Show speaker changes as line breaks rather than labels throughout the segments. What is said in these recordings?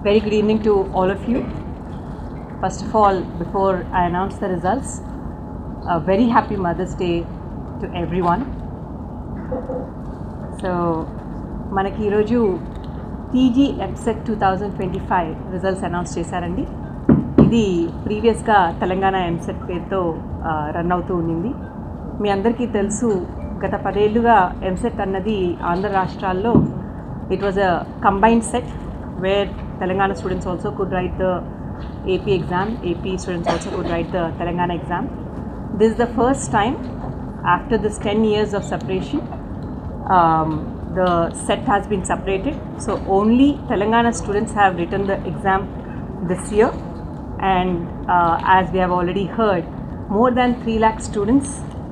Very good evening to all of you. First of all, before I announce the results, a very happy Mother's Day to everyone. So, మనకి ఈరోజు TG EAMCET 2025 results announce చేశారండి. ఇది ప్రీవియస్గా తెలంగాణ ఎంసెట్ పేరుతో run అవుతూ ఉండింది. మీ అందరికీ తెలుసు, గత 10 ఏళ్ళుగా ఎంసెట్ అన్నది ఆంధ్ర రాష్ట్రాల్లో it was a combined set where Telangana students also could write the AP exam, AP students also could write the Telangana exam. This is the first time after this 10 years of separation, the set has been separated. So only Telangana students have written the exam this year, and as we have already heard, more than 3 lakh students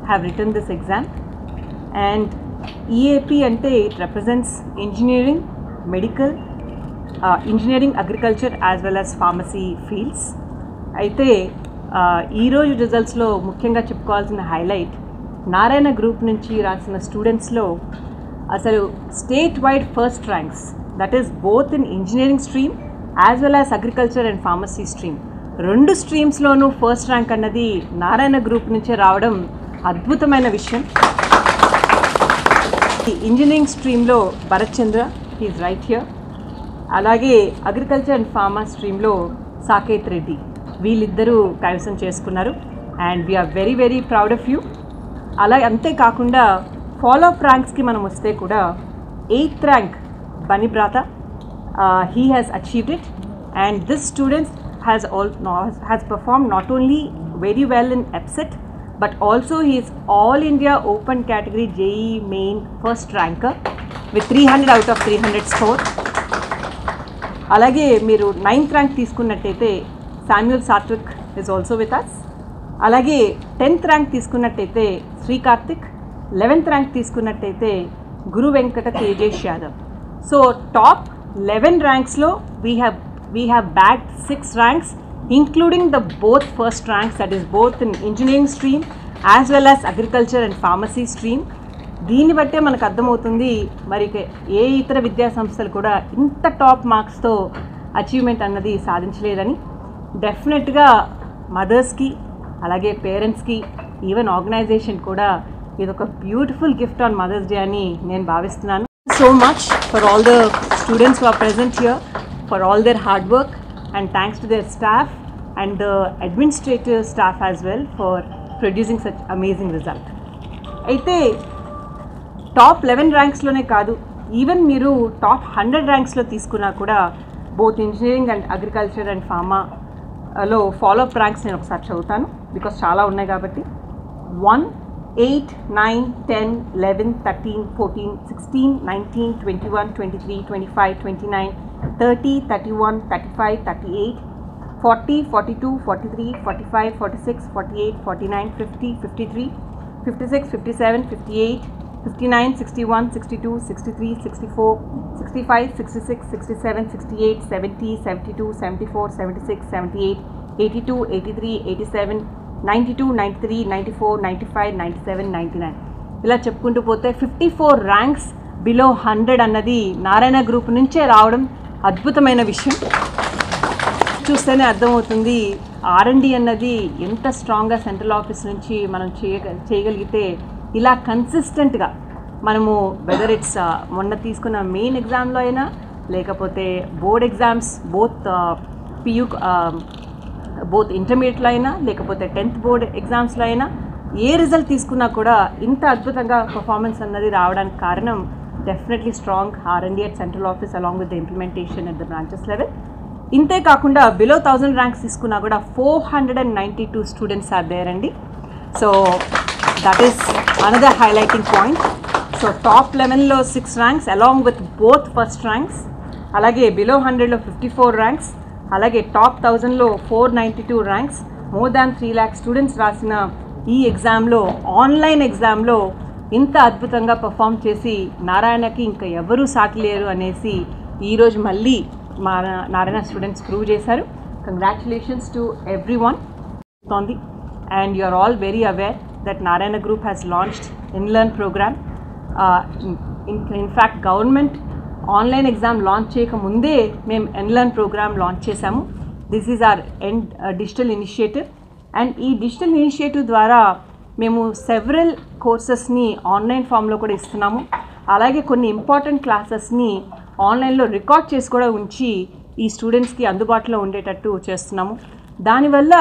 have written this exam. And EAP ante it represents engineering, medical, engineering, agriculture as well as pharmacy fields. అయితే ఈరోజు రిజల్ట్స్లో ముఖ్యంగా చెప్పుకోవాల్సిన highlight, Narayana group నుంచి రాసిన స్టూడెంట్స్లో అసలు state wide first ranks, that is both in engineering stream as well as agriculture and pharmacy stream, 2 స్ట్రీమ్స్లోనూ first rank అన్నది నారాయణ గ్రూప్ నుంచే రావడం అద్భుతమైన విషయం. ఇంజనీరింగ్ స్ట్రీమ్లో Bharath Chandra, he is right here. అలాగే అగ్రికల్చర్ అండ్ ఫార్మా స్ట్రీమ్లో సాకేత్ రెడ్డి, వీళ్ళిద్దరూ కైవసం చేసుకున్నారు. And we are very very proud of you. అలా అంతేకాకుండా ఫాలో అప్ ర్యాంక్స్కి మనం వస్తే కూడా 8th rank Banibrata, he has achieved it. And this students has perform not only very well in EPSET, but also he is all India open category JEE main first ranker with 300 out of 300 score. అలాగే మీరు 9th rank తీసుకున్నట్టయితే Samuel Sathvik is also with us. అలాగే 10th rank తీసుకున్నట్టయితే Sri Karthik, 11th rank తీసుకున్నట్టయితే Guru Venkata Tejesh Yadav. So top 11 ర్యాంక్స్లో we have bagged 6 ranks, including the both first ranks, that is both in engineering stream as well as agriculture and pharmacy stream. దీన్ని బట్టే మనకు అర్థమవుతుంది మరి ఏ ఇతర విద్యా సంస్థలు కూడా ఇంత టాప్ మార్క్స్తో అచీవ్మెంట్ అన్నది సాధించలేదని. డెఫినెట్గా మదర్స్కి, అలాగే పేరెంట్స్కి, ఈవెన్ ఆర్గనైజేషన్ కూడా ఇదొక beautiful gift on mother's day అని నేను భావిస్తున్నాను. So much for all the students who are present here, for all their hard work, and thanks to their staff and the administrative staff as well for producing such amazing result. అయితే top 11 ర్యాంక్స్లోనే కాదు, even మీరు top 100 ర్యాంక్స్లో తీసుకున్నా కూడా both engineering and agriculture and ఫార్మాలో follow up ranks నేను ఒకసారి చదువుతాను, బికాస్ చాలా ఉన్నాయి కాబట్టి. 1, 8, 9, 10, 11, 13, 14, 16, 19, 21, 23, 25, 29, 30, 31, 35, 38, 40, 42, 43, 45, 46, 48, 49, 50, 53, 56, 57, 58, 59, 61, 62, 63, 64, 65, 66, 67, 68, 70, 72, 74, 76, 78, 82, 83, 87, 92, 93, 94, 95, 97, 99 ఇలా చెప్పుకుంటూ పోతే 54 ర్యాంక్స్ బిలో 100 అన్నది నారాయణ గ్రూప్ నుంచే రావడం అద్భుతమైన విషయం. చూస్తేనే అర్థమవుతుంది R&D అన్నది ఎంత స్ట్రాంగ్గా సెంట్రల్ ఆఫీస్ నుంచి మనం చేయగలిగితే ఇలా కన్సిస్టెంట్గా మనము వెదర్ ఇట్స్ మొన్న తీసుకున్న మెయిన్ ఎగ్జామ్లో అయినా, లేకపోతే బోర్డ్ ఎగ్జామ్స్ బోత్ ఇంటర్మీడియట్లో అయినా, లేకపోతే 10th బోర్డ్ ఎగ్జామ్స్లో అయినా, ఏ రిజల్ట్ తీసుకున్నా కూడా ఇంత అద్భుతంగా పర్ఫార్మెన్స్ అన్నది రావడానికి కారణం definitely strong R&D at central office along with the implementation at the branches level. ఇంతే కాకుండా బిలో 1000 ర్యాంక్స్ తీసుకున్నా కూడా 492 స్టూడెంట్స్ ఆర్ దేర్ అండి. So that is another highlighting point. So top 11లో 6 ranks along with both first ranks, అలాగే below 100లో 54 ranks, అలాగే top 1000లో 492 ranks. More than 3 lakh students రాసిన ఈ ఎగ్జామ్లో, ఆన్లైన్ ఎగ్జామ్లో ఇంత అద్భుతంగా పర్ఫామ్ చేసి నారాయణకి ఇంకా ఎవరూ సాటి లేరు అనేసి ఈరోజు మళ్ళీ మా నారాయణ స్టూడెంట్స్ ప్రూవ్ చేశారు. Congratulations to every one. And you are all very aware that Narayana Group has launched InLearn program. In fact, government online exam launch చేయకముందే మేము ఎన్లర్న్ ప్రోగ్రామ్ లాంచ్ చేశాము. This is our digital initiative. And ఈ digital initiative ద్వారా మేము several కోర్సెస్ని online ఫామ్లో కూడా ఇస్తున్నాము. అలాగే కొన్ని ఇంపార్టెంట్ క్లాసెస్ని ఆన్లైన్లో రికార్డ్ చేసి కూడా ఉంచి ఈ స్టూడెంట్స్కి అందుబాటులో ఉండేటట్టు చేస్తున్నాము. దానివల్ల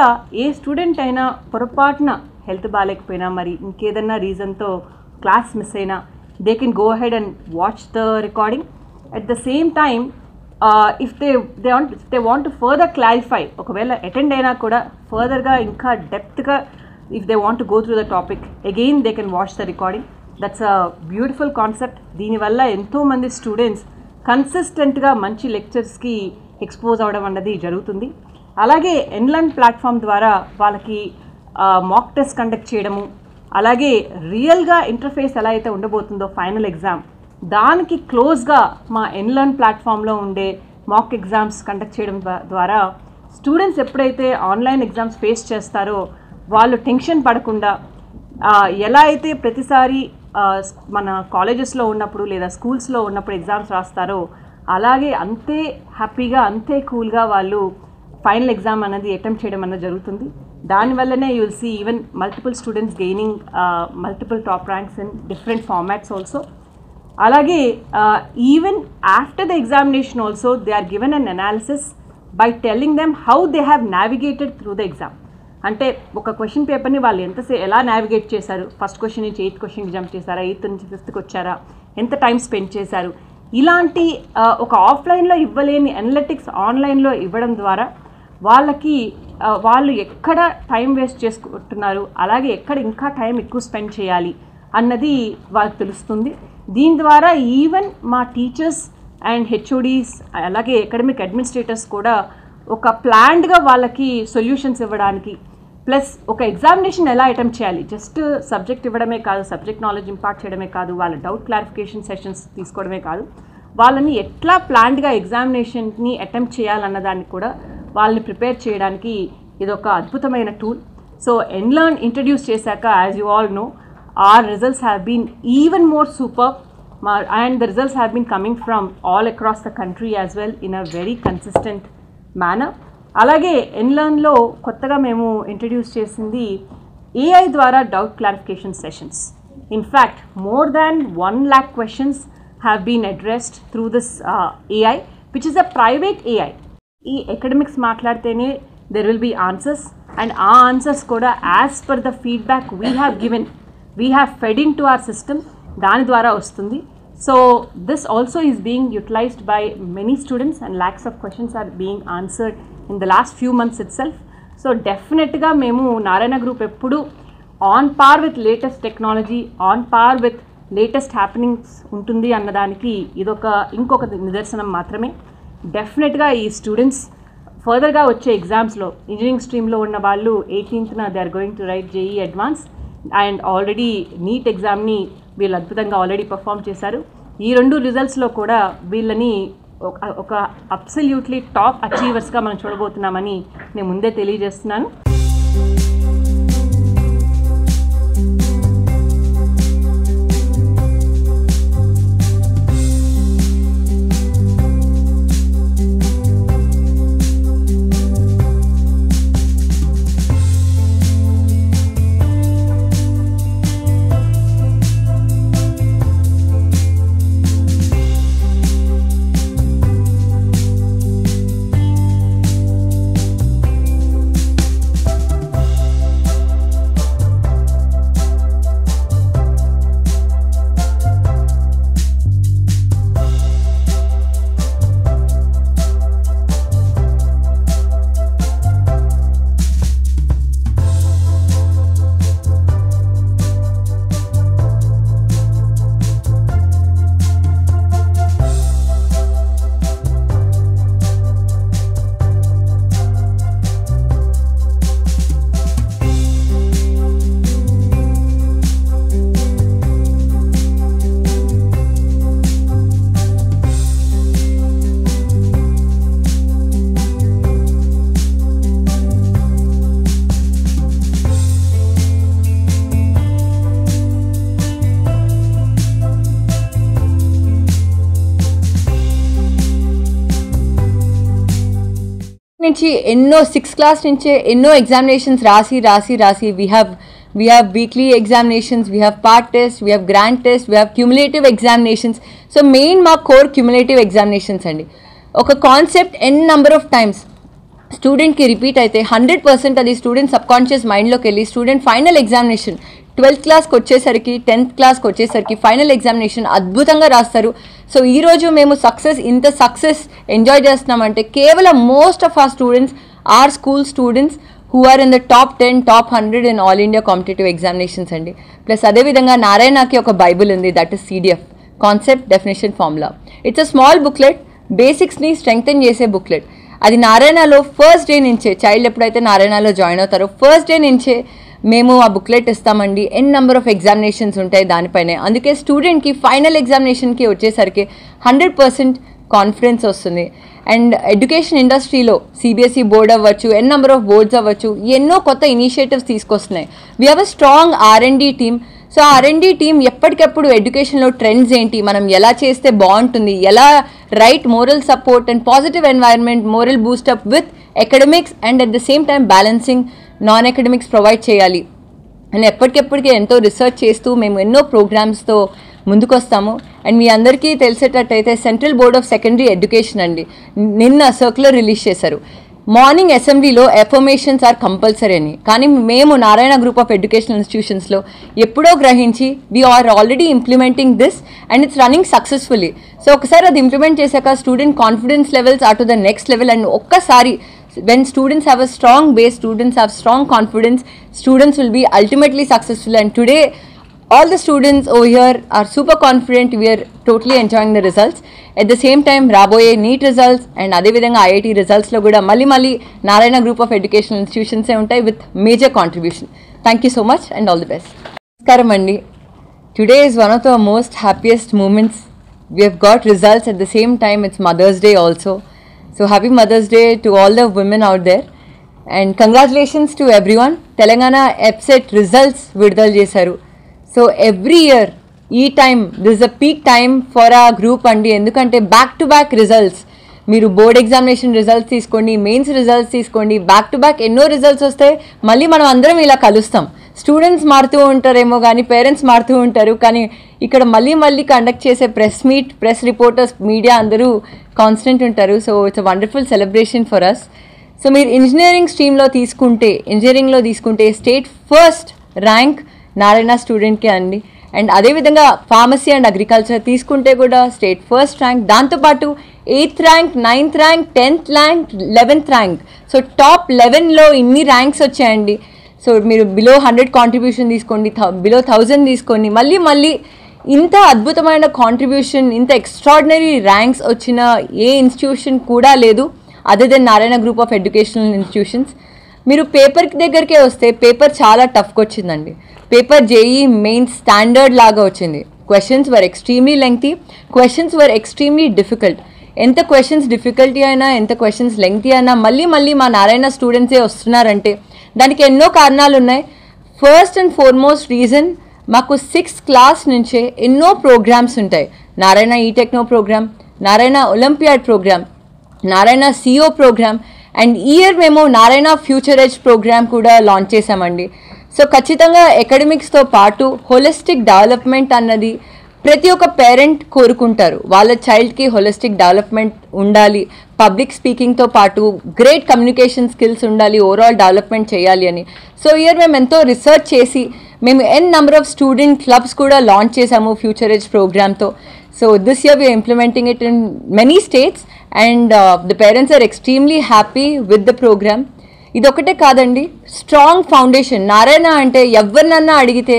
ఏ స్టూడెంట్ అయినా పొరపాటున హెల్త్ బాగాలేకపోయినా మరి ఇంకేదన్నా రీజన్తో క్లాస్ మిస్ అయినా they can go ahead and watch the recording. At the same time if they want to further clarify, ఒకవేళ అటెండ్ అయినా కూడా ఫర్దర్గా ఇంకా డెప్త్గా if they want to go through the topic again they can watch the recording. That's a beautiful concept. దీనివల్ల ఎంతోమంది students కన్సిస్టెంట్గా మంచి లెక్చర్స్కి ఎక్స్పోజ్ అవ్వడం అన్నది జరుగుతుంది. అలాగే ఎన్లర్న్ ప్లాట్ఫామ్ ద్వారా వాళ్ళకి మాక్ టెస్ట్ కండక్ట్ చేయడము, అలాగే రియల్గా ఇంటర్ఫేస్ ఎలా అయితే ఉండబోతుందో ఫైనల్ ఎగ్జామ్ దానికి క్లోజ్గా మా ఎన్లర్న్ ప్లాట్ఫామ్లో ఉండే మాక్ ఎగ్జామ్స్ కండక్ట్ చేయడం ద్వారా స్టూడెంట్స్ ఎప్పుడైతే ఆన్లైన్ ఎగ్జామ్స్ ఫేస్ చేస్తారో వాళ్ళు టెన్షన్ పడకుండా ఎలా అయితే ప్రతిసారి మన కాలేజెస్లో ఉన్నప్పుడు లేదా స్కూల్స్లో ఉన్నప్పుడు ఎగ్జామ్స్ రాస్తారో అలాగే అంతే హ్యాపీగా అంతే కూల్గా వాళ్ళు ఫైనల్ ఎగ్జామ్ అనేది అటెంప్ట్ చేయడం అనేది జరుగుతుంది. దానివల్లనే you will see even multiple students gaining multiple top ranks in different formats also. అలాగే even after the examination also they are given an analysis by telling them how they have navigated through the exam. అంటే ఒక question పేపర్ని వాళ్ళు ఎలా navigate చేశారు, first question నుంచి 8th క్వశ్చన్కి jump చేశారా, 8th నుంచి 5th వచ్చారా, ఎంత టైం స్పెండ్ చేశారు, ఇలాంటి ఒక ఆఫ్లైన్లో ఇవ్వలేని అనలిటిక్స్ ఆన్లైన్లో ఇవ్వడం ద్వారా వాళ్ళకి వాళ్ళు ఎక్కడ టైం వేస్ట్ చేసుకుంటున్నారు, అలాగే ఎక్కడ ఇంకా టైం ఎక్కువ స్పెండ్ చేయాలి అన్నది వాళ్ళకి తెలుస్తుంది. దీని ద్వారా ఈవెన్ మా టీచర్స్ అండ్ హెచ్ఓడీస్ అలాగే అకాడమిక్ అడ్మినిస్ట్రేటర్స్ కూడా ఒక ప్లాన్డ్గా వాళ్ళకి సొల్యూషన్స్ ఇవ్వడానికి, ప్లస్ ఒక ఎగ్జామినేషన్ ఎలా అటెంప్ట్ చేయాలి, జస్ట్ సబ్జెక్ట్ ఇవ్వడమే కాదు, సబ్జెక్ట్ నాలెడ్జ్ ఇంపార్ట్ చేయడమే కాదు, వాళ్ళ డౌట్ క్లారిఫికేషన్ సెషన్స్ తీసుకోవడమే కాదు, వాళ్ళని ఎట్లా ప్లాన్డ్గా ఎగ్జామినేషన్ని అటెంప్ట్ చేయాలన్నదాన్ని కూడా వాళ్ళని ప్రిపేర్ చేయడానికి ఇది ఒక అద్భుతమైన టూల్. సో ఎన్లర్న్ ఇంట్రడ్యూస్ చేశాక as you all know our results have been even more super and the results have been coming from all across the country as well in a very consistent manner. అలాగే ఎన్లర్న్లో కొత్తగా మేము introduce చేసింది AI ద్వారా doubt clarification sessions. In fact more than 1 lakh questions have been addressed through this AI, which is a private AI. ఈ academics మాట్లాడితేనే there will be answers, and ఆ answers కూడా as per the feedback we have given we have fed into our system, దాని ద్వారా వస్తుంది. So this also is being utilised by many students and lakhs of questions are being answered in the last few months itself. So డెఫినెట్గా మేము Narayana group ఎప్పుడు on par with latest technology, on par with latest happenings ఉంటుంది అన్నదానికి ఇదొక ఇంకొక నిదర్శనం మాత్రమే. డెఫినెట్గా ఈ స్టూడెంట్స్ ఫర్దర్గా వచ్చే ఎగ్జామ్స్లో ఇంజనీరింగ్ స్ట్రీమ్లో ఉన్న వాళ్ళు 18th they are going to write JEE advance and already NEET ఎగ్జామ్ని వీళ్ళు అద్భుతంగా ఆల్రెడీ పర్ఫామ్ చేశారు. ఈ 2 రిజల్ట్స్లో కూడా వీళ్ళని ఒక అబ్సల్యూట్లీ టాప్ అచీవర్స్గా మనం చూడబోతున్నామని నేను ముందే తెలియజేస్తున్నాను.
నుంచి ఎన్నో 6th క్లాస్ నుంచే ఎన్నో ఎగ్జామినేషన్స్ రాసి we have weekly examinations, we have part tests, we have grand tests, we have cumulative examinations. So main మా core cumulative examinations అండి. ఒక concept n number of times స్టూడెంట్కి రిపీట్ అయితే 100% అది స్టూడెంట్ సబ్కాన్షియస్ మైండ్లోకి వెళ్ళి స్టూడెంట్ ఫైనల్ ఎగ్జామినేషన్ 12th క్లాస్కి వచ్చేసరికి 10th క్లాస్కి వచ్చేసరికి ఫైనల్ ఎగ్జామినేషన్ అద్భుతంగా రాస్తారు. సో ఈరోజు మేము ఇంత సక్సెస్ ఎంజాయ్ చేస్తున్నామంటే కేవలం most of our students are school students who are in the top 10, top 100 in all India competitive examinations అండి. ప్లస్ అదేవిధంగా నారాయణకి ఒక బైబుల్ ఉంది, that is CDF, concept definition formula. It's a small booklet, బేసిక్స్ని strengthen చేసే booklet. అది నారాయణలో first day నుంచే, చైల్డ్ ఎప్పుడైతే నారాయణలో జాయిన్ అవుతారో ఫస్ట్ డే నుంచే మేము ఆ బుక్లెట్ ఇస్తామండి. n నెంబర్ ఆఫ్ ఎగ్జామినేషన్స్ ఉంటాయి దానిపైనే. అందుకే స్టూడెంట్కి ఫైనల్ ఎగ్జామినేషన్కి వచ్చేసరికి 100% కాన్ఫిడెన్స్ వస్తుంది. అండ్ ఎడ్యుకేషన్ ఇండస్ట్రీలో CBSE బోర్డ్ అవ్వచ్చు, n నెంబర్ ఆఫ్ బోర్డ్స్ అవ్వచ్చు, ఎన్నో కొత్త ఇనిషియేటివ్స్ తీసుకొస్తున్నాయి. We have a strong R&D team. So R&D team ఎప్పటికప్పుడు ఎడ్యుకేషన్లో ట్రెండ్స్ ఏంటి, మనం ఎలా చేస్తే బాగుంటుంది, ఎలా right moral support and positive environment, moral boost up with academics and at the same time balancing non academics provide చేయాలి అని ఎప్పటికెప్పటికీ ఎంతో రీసెర్చ్ చేస్తూ మేము ఎన్నో ప్రోగ్రామ్స్తో ముందుకొస్తాము. అండ్ మీ అందరికీ తెలిసేటట్టయితే central board of secondary education అండి నిన్న సర్క్యులర్ రిలీజ్ చేశారు. మార్నింగ్ అసెంబ్లీలో ఎఫర్మేషన్స్ ఆర్ కంపల్సరీ అని. కానీ మేము నారాయణ గ్రూప్ ఆఫ్ ఎడ్యుకేషనల్ ఇన్స్టిట్యూషన్స్లో ఎప్పుడో గ్రహించి we are already implementing this and it's running successfully. So ఒకసారి అది ఇంప్లిమెంట్ చేశాక student confidence levels are to the next level. And ఒక్కసారి when students have a strong base, students have strong confidence, students will be ultimately successful. And today all the students over here are super confident. We are totally enjoying the results. At the same time raboye NEET results and ade vidhanga IIT results lo kuda mali Narayana group of educational institutions e untai with major contribution. Thank you so much and all the best. Namaskaram andi. Today is one of the most happiest moments. We have got results. At the same time it's Mother's Day also. So happy Mother's Day to all the women out there and congratulations to everyone. Telangana EPSET results vidal chesaru. So every year ee time this is a peak time for our group andi, endukante back to back results. మీరు board examination results తీసుకోండి, mains results తీసుకోండి, back to back ఎన్నో results వస్తాయి. మళ్ళీ మనం అందరం ఇలా కలుస్తాం. స్టూడెంట్స్ మారుతూ ఉంటారేమో కానీ పేరెంట్స్ మారుతూ ఉంటారు, కానీ ఇక్కడ మళ్ళీ కండక్ట్ చేసే press meet, press reporters, media అందరూ కాన్స్టెంట్ ఉంటారు. So it's a wonderful celebration for us. సో మీరు ఇంజనీరింగ్ ఇంజనీరింగ్లో తీసుకుంటే స్టేట్ ఫస్ట్ ర్యాంక్ నారాయణ స్టూడెంట్కే అండి. అండ్ అదేవిధంగా ఫార్మసీ అండ్ అగ్రికల్చర్ తీసుకుంటే కూడా స్టేట్ ఫస్ట్ ర్యాంక్, దాంతోపాటు 8th rank, 9th rank, 10th rank, 11th rank. So top 11లో ఇన్ని ర్యాంక్స్ వచ్చాయండి. సో మీరు బిలో 100 కాంట్రిబ్యూషన్ తీసుకోండి, బిలో 1000 తీసుకోండి, మళ్ళీ ఇంత అద్భుతమైన కాంట్రిబ్యూషన్, ఇంత ఎక్స్ట్రాడినరీ ర్యాంక్స్ వచ్చిన ఏ ఇన్స్టిట్యూషన్ కూడా లేదు other than Narayana group of educational institutions. మీరు పేపర్ దగ్గరికే వస్తే పేపర్ చాలా టఫ్గా వచ్చిందండి. పేపర్ JEE మెయిన్ స్టాండర్డ్ లాగా వచ్చింది. Questions were extremely lengthy, questions were extremely difficult. ఎంత క్వశ్చన్స్ డిఫికల్టీ అయినా, ఎంత క్వశ్చన్స్ లెంగ్తీ అయినా మళ్ళీ మా నారాయణ స్టూడెంట్సే వస్తున్నారంటే దానికి ఎన్నో కారణాలు ఉన్నాయి. ఫస్ట్ అండ్ ఫార్మోస్ట్ రీజన్, మాకు 6th క్లాస్ నుంచే ఎన్నో ప్రోగ్రామ్స్ ఉంటాయి. Narayana eTechno program, Narayana olympiad program, Narayana CO program, and ఈ ఇయర్ మేము నారాయణ ఫ్యూచర్ ఎడ్జ్ ప్రోగ్రామ్ కూడా లాంచ్ చేశామండి. సో ఖచ్చితంగా అకాడమిక్స్తో పాటు హోలిస్టిక్ డెవలప్మెంట్ అన్నది ప్రతి ఒక్క పేరెంట్ కోరుకుంటారు. వాళ్ళ చైల్డ్కి హోలిస్టిక్ డెవలప్మెంట్ ఉండాలి, పబ్లిక్ స్పీకింగ్తో పాటు గ్రేట్ కమ్యూనికేషన్ స్కిల్స్ ఉండాలి, ఓవరాల్ డెవలప్మెంట్ చేయాలి అని. సో ఇయర్ మేము ఎంతో రీసెర్చ్ చేసి మేము n number of student clubs కూడా లాంచ్ చేసాము ఫ్యూచర్ ఎడ్జ్ ప్రోగ్రామ్తో. So this year we are implementing it in many states and the parents are extremely happy with the program. ఇదొకటే కాదండి, స్ట్రాంగ్ ఫౌండేషన్. నారాయణ అంటే ఎవరినన్నా అడిగితే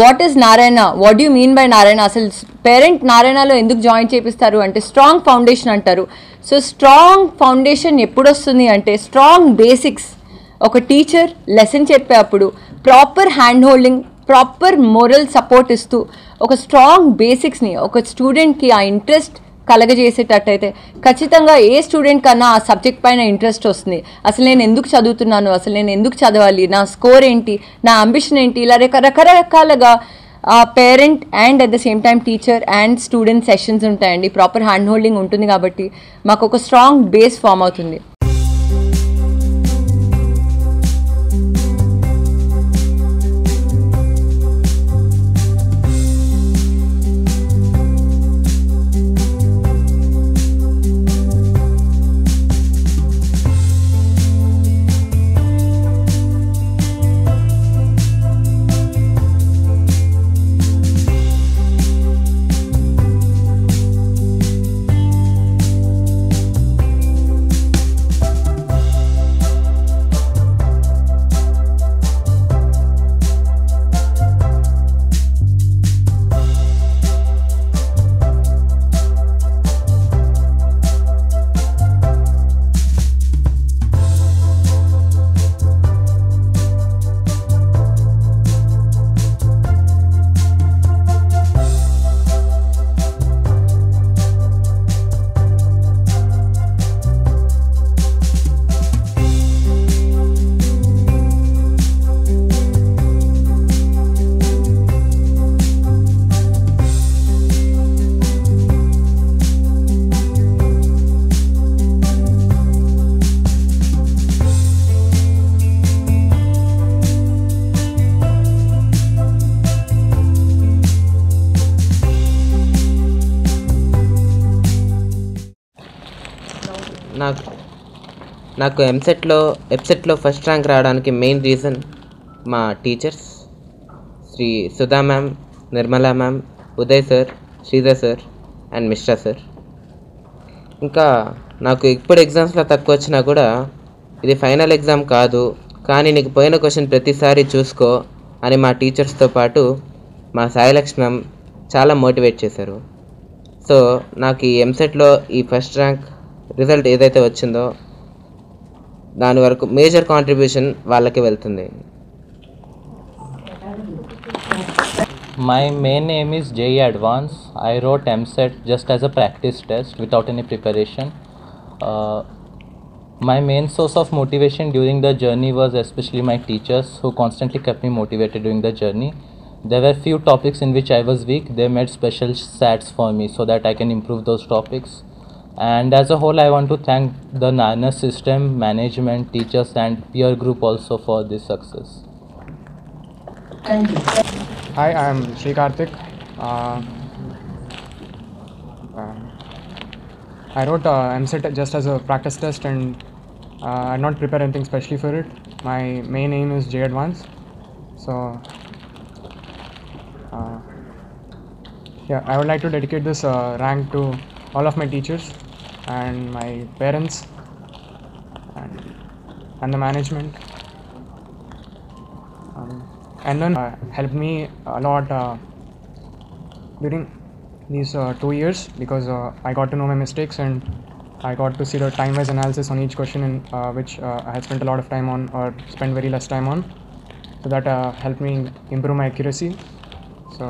what is Narayana, what do mean by Narayana, అసలు parent నారాయణలో ఎందుకు జాయిన్ చేపిస్తారు అంటే స్ట్రాంగ్ ఫౌండేషన్ అంటారు. సో స్ట్రాంగ్ ఫౌండేషన్ ఎప్పుడు వస్తుంది అంటే స్ట్రాంగ్ బేసిక్స్. ఒక టీచర్ లెసన్ చెప్పేటప్పుడు proper hand holding, proper moral support ఇస్తూ ఒక స్ట్రాంగ్ బేసిక్స్ని ఒక స్టూడెంట్కి ఆ ఇంట్రెస్ట్ కలగజేసేటట్టయితే ఖచ్చితంగా ఏ స్టూడెంట్ కన్నా ఆ సబ్జెక్ట్ పైన ఇంట్రెస్ట్ వస్తుంది. అసలు నేను ఎందుకు చదువుతున్నాను, అసలు నేను ఎందుకు చదవాలి, నా స్కోర్ ఏంటి, నా అంబిషన్ ఏంటి, ఇలా రకరకాలుగా parent and at the same time teacher and student sessions ఉంటాయండి. ప్రాపర్ హ్యాండ్ హోల్డింగ్ ఉంటుంది కాబట్టి మాకు ఒక స్ట్రాంగ్ బేస్ ఫామ్ అవుతుంది.
నాకు ఎప్సెట్లో ఫస్ట్ ర్యాంక్ రావడానికి మెయిన్ రీజన్ మా teachers Sri Sudha ma'am, Nirmala ma'am, Uday sir, Sridhar sir and Mishra sir. ఇంకా నాకు ఇప్పుడు ఎగ్జామ్స్లో తక్కువ వచ్చినా కూడా ఇది ఫైనల్ ఎగ్జామ్ కాదు, కానీ నీకు పోయిన క్వశ్చన్ ప్రతిసారి చూసుకో అని మా టీచర్స్తో పాటు మా సాయిలక్ష్మి మ్యామ్ చాలా మోటివేట్ చేశారు. సో నాకు ఈ ఎంసెట్లో ఈ ఫస్ట్ ర్యాంక్ రిజల్ట్ ఏదైతే వచ్చిందో దాని వరకు మేజర్ కాంట్రిబ్యూషన్ వాళ్ళకి వెళ్తుంది.
My main aim is JEE Advance. I wrote MSET just as a practice test without any preparation. My main source of motivation during the journey was especially my teachers who constantly kept me motivated during the journey. There were few topics in which I was weak. They made special sats for me so that I can improve those topics. And as a whole, I want to thank the NANS system, management, teachers and peer group also for this success.
Hi, I am Sri Karthik. I wrote MSET just as a practice test and I did not prepare anything specially for it. My main aim is JEE Advance. So, I would like to dedicate this rank to all of my teachers and my parents and the management. And then helped me a lot during these 2 years because I got to know my mistakes and I got to see the time-wise analysis on each question in which I had spent a lot of time on or spent very less time on. So that helped me improve my accuracy. So